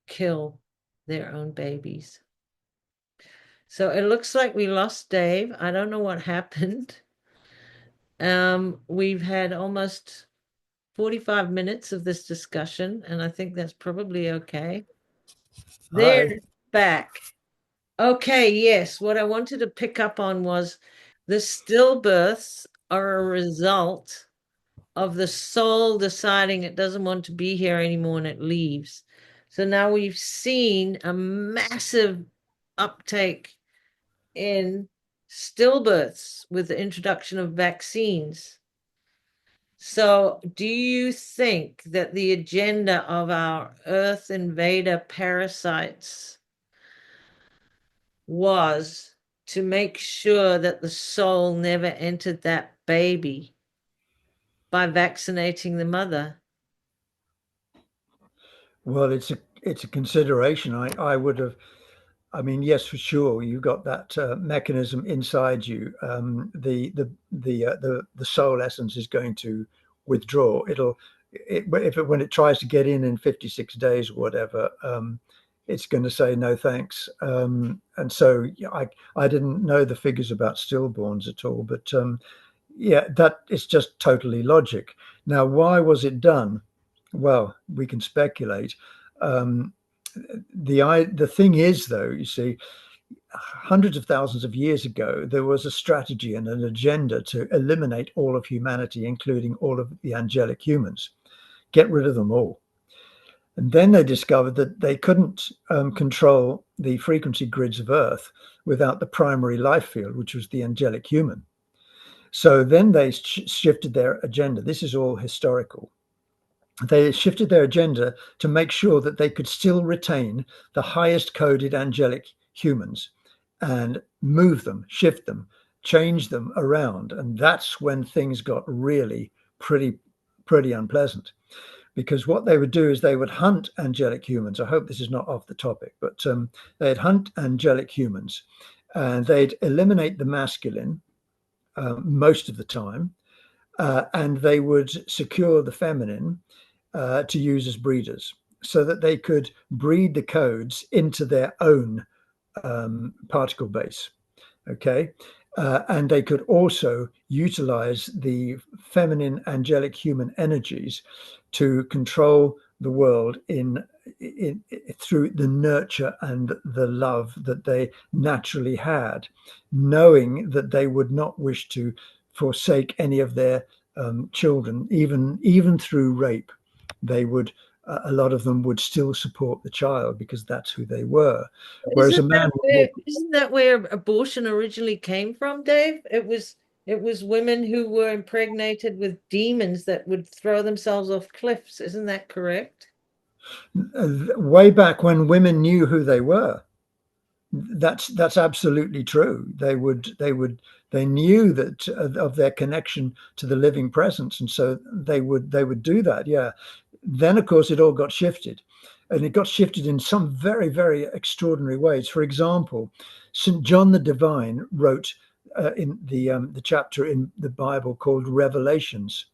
kill their own babies. So it looks like we lost Dave. I don't know what happened. We've had almost 45 minutes of this discussion, and I think that's probably okay. Hi. They're back. Okay, yes. What I wanted to pick up on was The stillbirths are a result of the soul deciding it doesn't want to be here anymore and it leaves. So now we've seen a massive uptake in stillbirths with the introduction of vaccines. So, do you think that the agenda of our Earth invader parasites was to make sure that the soul never entered that baby by vaccinating the mother? Well, it's a consideration. I would have. I mean, yes, for sure, you got that mechanism inside you. The soul essence is going to withdraw. When it tries to get in 56 days or whatever, it's going to say no thanks. And so yeah, I didn't know the figures about stillborns at all, but yeah, that is just totally logic. Now, why was it done? Well, we can speculate. Um, the thing is, though, you see, hundreds of thousands of years ago, there was a strategy and an agenda to eliminate all of humanity, including all of the angelic humans, get rid of them all. And then they discovered that they couldn't control the frequency grids of Earth without the primary life field, which was the angelic human. So then they shifted their agenda. This is all historical. They shifted their agenda to make sure that they could still retain the highest coded angelic humans and move them, shift them, change them around. And that's when things got really pretty unpleasant. Because what they would do is they would hunt angelic humans. I hope this is not off the topic, but they'd hunt angelic humans and they'd eliminate the masculine most of the time, and they would secure the feminine to use as breeders so that they could breed the codes into their own particle base. Okay. And they could also utilize the feminine angelic human energies to control the world through the nurture and the love that they naturally had, knowing that they would not wish to forsake any of their children, even through rape. They would, a lot of them would still support the child because that's who they were. Whereas a man would walk. Isn't that where abortion originally came from, Dave? It was women who were impregnated with demons that would throw themselves off cliffs. Isn't that correct? Way back when women knew who they were. That's absolutely true. They knew that of their connection to the living presence, and so they would do that. Yeah. Then of course it all got shifted, and it got shifted in some very extraordinary ways. For example, St. John the Divine wrote in the chapter in the Bible called Revelations.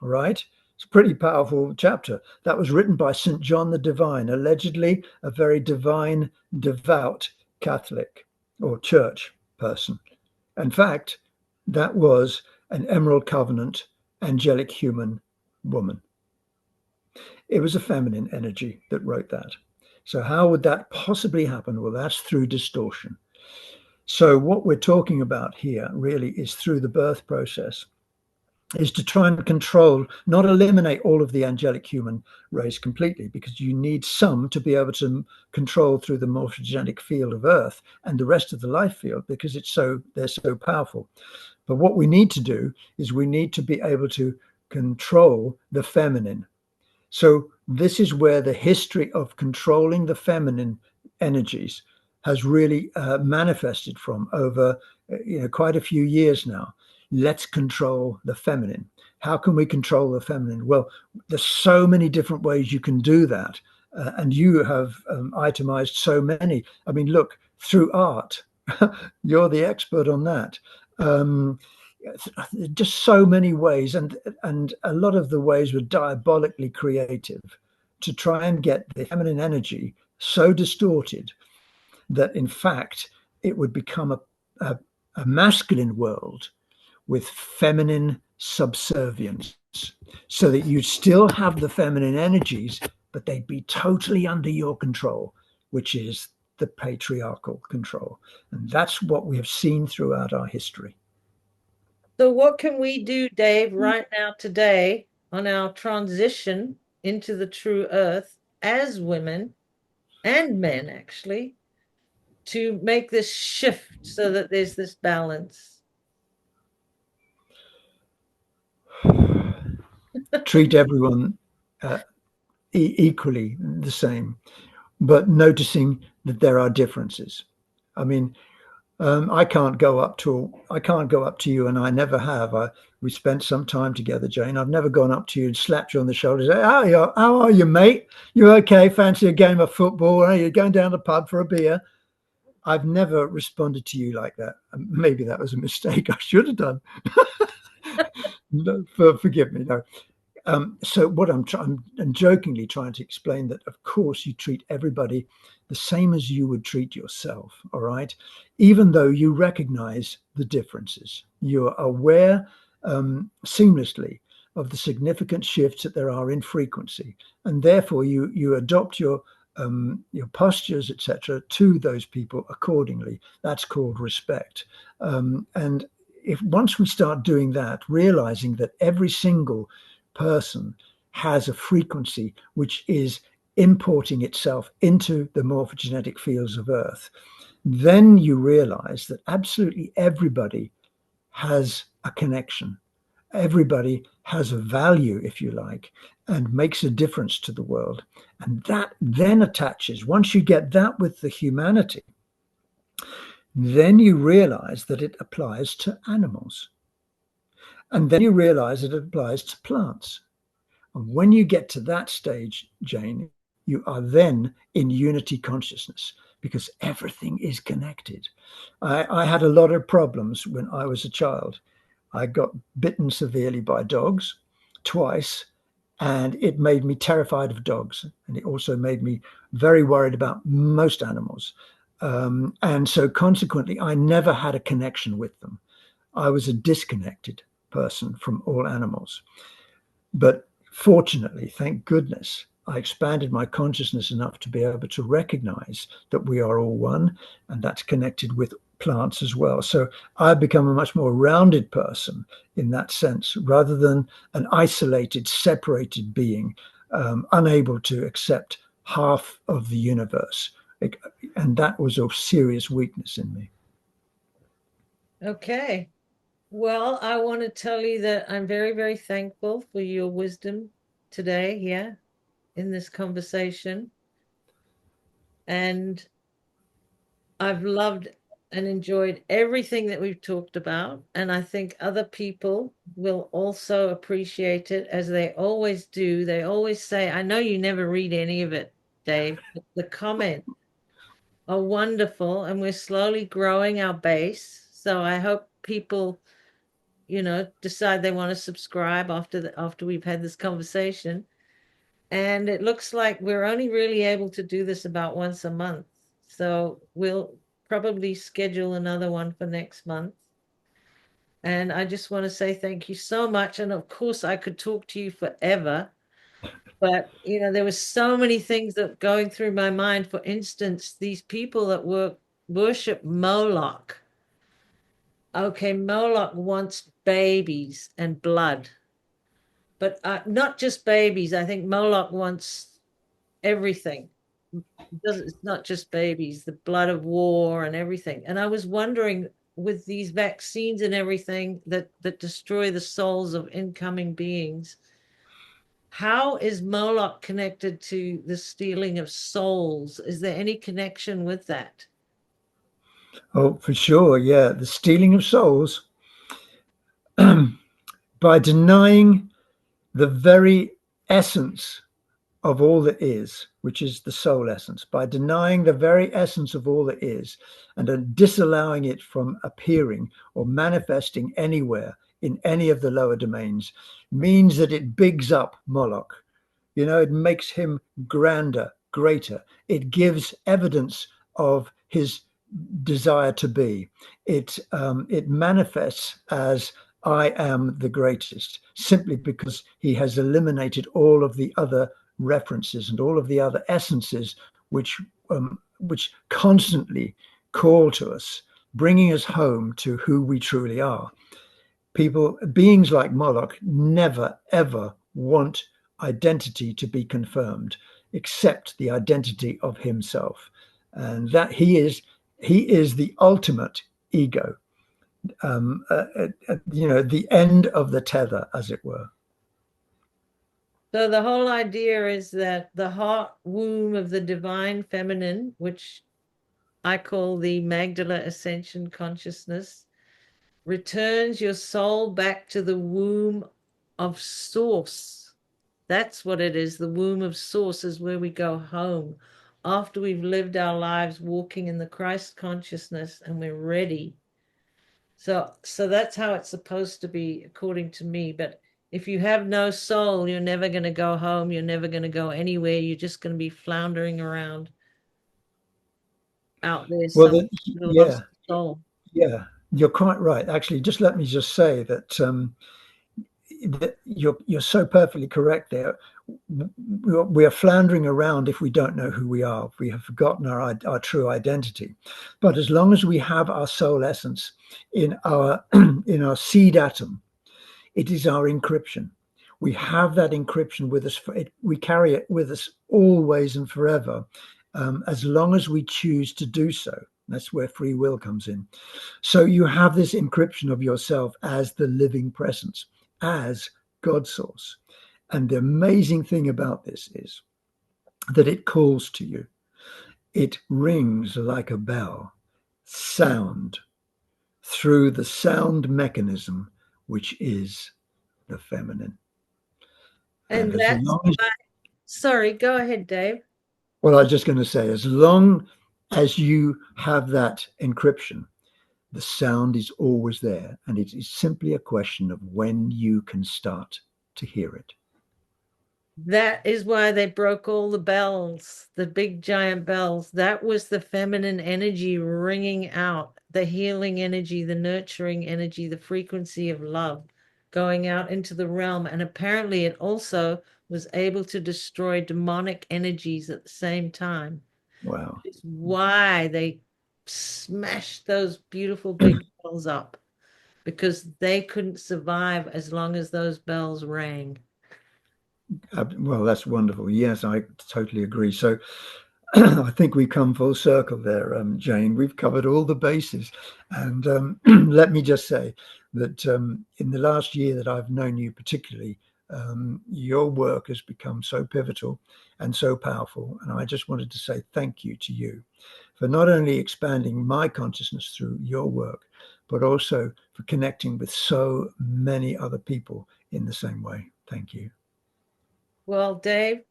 All right. It's a pretty powerful chapter that was written by St. John the Divine, allegedly a very divine, devout Catholic or church person. In fact, that was an Emerald Covenant angelic human woman. It was a feminine energy that wrote that. So how would that possibly happen? Well, that's through distortion. So what we're talking about here really is through the birth process, is to try and control, not eliminate all of the angelic human race completely, because you need some to be able to control through the morphogenic field of Earth and the rest of the life field, because they're so powerful. But what we need to do is we need to be able to control the feminine. So this is where the history of controlling the feminine energies has really manifested from over quite a few years now. Let's control the feminine. How can we control the feminine? Well, there's so many different ways you can do that. And you have itemized so many. I mean, look, through art, you're the expert on that. Just so many ways. And a lot of the ways were diabolically creative to try and get the feminine energy so distorted that, in fact, it would become a masculine world with feminine subservience, so that you'd still have the feminine energies, but they'd be totally under your control, which is the patriarchal control. And that's what we have seen throughout our history. So what can we do, Dave, right now today on our transition into the true earth as women and men, actually, to make this shift so that there's this balance? Treat everyone uh, equally the same, but noticing that there are differences. I mean, I can't go up to you, and I never have. We spent some time together, Jane. I've never gone up to you and slapped you on the shoulder. Say, how are you, mate? You okay? Fancy a game of football? Are you going down the pub for a beer? I've never responded to you like that. Maybe that was a mistake. I should have done. No, forgive me. No. So what I'm jokingly trying to explain that, of course, you treat everybody the same as you would treat yourself, all right? Even though you recognize the differences, you're aware seamlessly of the significant shifts that there are in frequency, and therefore you adopt your postures, etc., to those people accordingly. That's called respect. And if once we start doing that, realizing that every single person has a frequency which is importing itself into the morphogenetic fields of Earth, then you realize that absolutely everybody has a connection. Everybody has a value, if you like, and makes a difference to the world. And that then attaches, once you get that with the humanity, then you realize that it applies to animals. And then you realize it applies to plants. And when you get to that stage, Jane, you are then in unity consciousness because everything is connected. I had a lot of problems when I was a child. I got bitten severely by dogs twice, and it made me terrified of dogs. And it also made me very worried about most animals. And so consequently, I never had a connection with them. I was a disconnected person from all animals. But fortunately, thank goodness, I expanded my consciousness enough to be able to recognize that we are all one, and that's connected with plants as well. So I've become a much more rounded person in that sense, rather than an isolated, separated being, unable to accept half of the universe. And that was a serious weakness in me. Okay. Well, I want to tell you that I'm very, very thankful for your wisdom today here in this conversation. And I've loved and enjoyed everything that we've talked about. And I think other people will also appreciate it as they always do. They always say, I know you never read any of it, Dave, but the comments are wonderful and we're slowly growing our base. So I hope people, decide they want to subscribe after we've had this conversation. And it looks like we're only really able to do this about once a month. So we'll probably schedule another one for next month. And I just want to say thank you so much. And of course, I could talk to you forever, but there was so many things that going through my mind. For instance, these people that worship Moloch. Okay, Moloch wants babies and blood, but not just babies. I think Moloch wants everything. It's not just babies, the blood of war and everything. And I was wondering, with these vaccines and everything that destroy the souls of incoming beings, how is Moloch connected to the stealing of souls? Is there any connection with that? Oh, for sure. Yeah. The stealing of souls by denying the very essence of all that is, which is the soul essence, by denying the very essence of all that is and then disallowing it from appearing or manifesting anywhere in any of the lower domains, means that it bigs up Moloch. It makes him grander, greater. It gives evidence of his desire to be. It manifests as I am the greatest, simply because he has eliminated all of the other references and all of the other essences which constantly call to us, bringing us home to who we truly are. beings like Moloch never, ever want identity to be confirmed except the identity of himself. And that he is the ultimate ego, the end of the tether, as it were. So the whole idea is that the heart womb of the divine feminine, which I call the Magdala Ascension consciousness, returns your soul back to the womb of source. That's what it is. The womb of source is where we go home after we've lived our lives walking in the Christ consciousness and we're ready. So that's how it's supposed to be, according to me. But if you have no soul, you're never going to go home. You're never going to go anywhere. You're just going to be floundering around out there, Well, some yeah, lost soul. yeah, you're quite right. Actually, just let me just say that you're so perfectly correct there. We are floundering around if we don't know who we are. We have forgotten our true identity. But as long as we have our soul essence in our in our seed atom, it is our encryption. We have that encryption with us. We carry it with us always and forever, as long as we choose to do so. That's where free will comes in. So you have this encryption of yourself as the living presence, as God source. And the amazing thing about this is that it calls to you. It rings like a bell, sound, through the sound mechanism, which is the feminine. And And as that's long as, why, sorry, go ahead, Dave. well, I was just going to say, as long as you have that encryption, the sound is always there. And it is simply a question of when you can start to hear it. That is why they broke all the bells, the big giant bells. That was the feminine energy ringing out, the healing energy, the nurturing energy, the frequency of love going out into the realm. And apparently, it also was able to destroy demonic energies at the same time. Wow. It's why they smashed those beautiful big bells up, because they couldn't survive as long as those bells rang. Well, that's wonderful. Yes, I totally agree. So I think we've come full circle there, Jane. We've covered all the bases. And let me just say that in the last year that I've known you particularly, your work has become so pivotal and so powerful. And I just wanted to say thank you to you for not only expanding my consciousness through your work, but also for connecting with so many other people in the same way. Thank you. Well, Dave,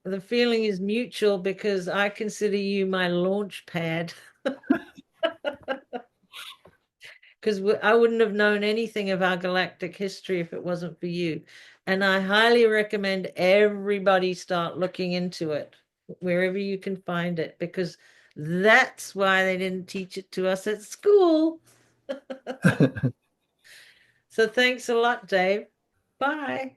the feeling is mutual because I consider you my launch pad. Because I wouldn't have known anything of our galactic history if it wasn't for you. And I highly recommend everybody start looking into it wherever you can find it, because that's why they didn't teach it to us at school. So thanks a lot, Dave. Bye.